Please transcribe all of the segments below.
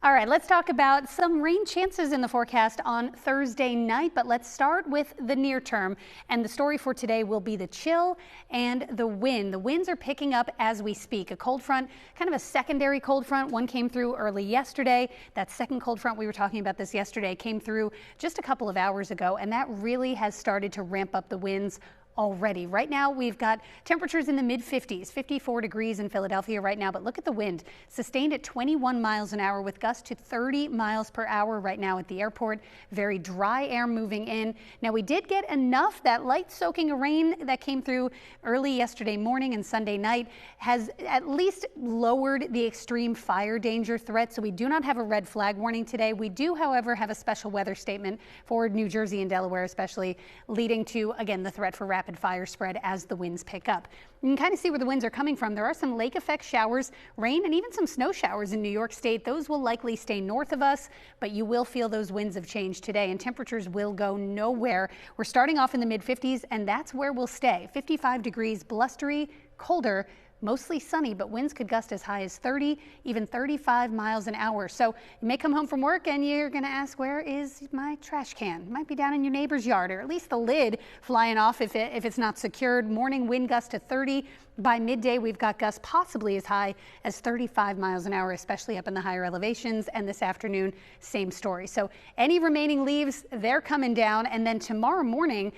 All right, let's talk about some rain chances in the forecast on Thursday night, but let's start with the near term. And the story for today will be the chill and the wind. The winds are picking up as we speak. A cold front, kind of a secondary cold front. One came through early yesterday. That second cold front, we were talking about this yesterday, came through just a couple of hours ago, and that really has started to ramp up the winds already. Right now, we've got temperatures in the mid 50s, 54 degrees in Philadelphia right now. But look at the wind, sustained at 21 miles an hour with gusts to 30 miles per hour right now at the airport. Very dry air moving in. Now, we did get enough. That light soaking of rain that came through early yesterday morning and Sunday night has at least lowered the extreme fire danger threat. So we do not have a red flag warning today. We do, however, have a special weather statement for New Jersey and Delaware, especially, leading to, again, the threat for rapid fire spread as the winds pick up. You can kind of see where the winds are coming from. There are some lake effect showers, rain, and even some snow showers in New York State. Those will likely stay north of us, but you will feel those winds of change today, and temperatures will go nowhere. We're starting off in the mid 50s, and that's where we'll stay. 55 degrees, blustery, colder, mostly sunny, but winds could gust as high as 30, even 35 miles an hour. So you may come home from work and you're going to ask, where is my trash can? It might be down in your neighbor's yard, or at least the lid flying off if it's not secured. Morning wind gust to 30. By midday, we've got gusts possibly as high as 35 miles an hour, especially up in the higher elevations. And this afternoon, same story. So any remaining leaves, they're coming down. And then tomorrow morning,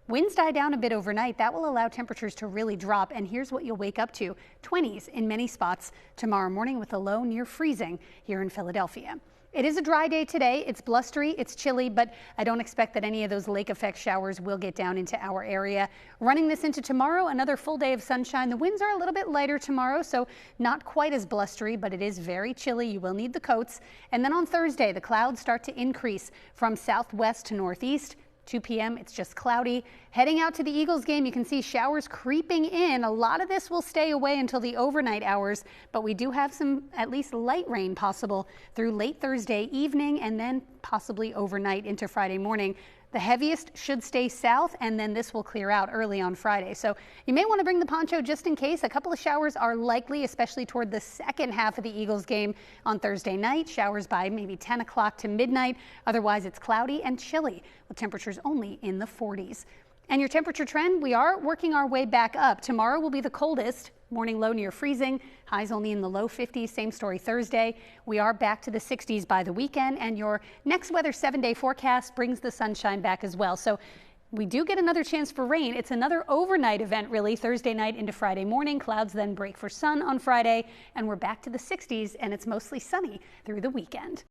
winds die down a bit overnight. That will allow temperatures to really drop, and here's what you'll wake up to: 20s in many spots tomorrow morning with a low near freezing here in Philadelphia. It is a dry day today. It's blustery, it's chilly, but I don't expect that any of those lake effect showers will get down into our area. Running this into tomorrow, another full day of sunshine. The winds are a little bit lighter tomorrow, so not quite as blustery, but it is very chilly. You will need the coats. And then on Thursday, the clouds start to increase from southwest to northeast. 2 p.m. it's just cloudy. Heading out to the Eagles game, you can see showers creeping in. A lot of this will stay away until the overnight hours, but we do have some at least light rain possible through late Thursday evening and then possibly overnight into Friday morning. The heaviest should stay south, and then this will clear out early on Friday. So you may want to bring the poncho just in case. A couple of showers are likely, especially toward the second half of the Eagles game on Thursday night. Showers by maybe 10 o'clock to midnight. Otherwise, it's cloudy and chilly with temperatures only in the 40s. And your temperature trend, we are working our way back up. Tomorrow will be the coldest. Morning low near freezing, highs only in the low 50s. Same story Thursday. We are back to the 60s by the weekend, and your next weather 7-day forecast brings the sunshine back as well. So we do get another chance for rain. It's another overnight event, really, Thursday night into Friday morning. Clouds then break for sun on Friday, and we're back to the 60s, and it's mostly sunny through the weekend.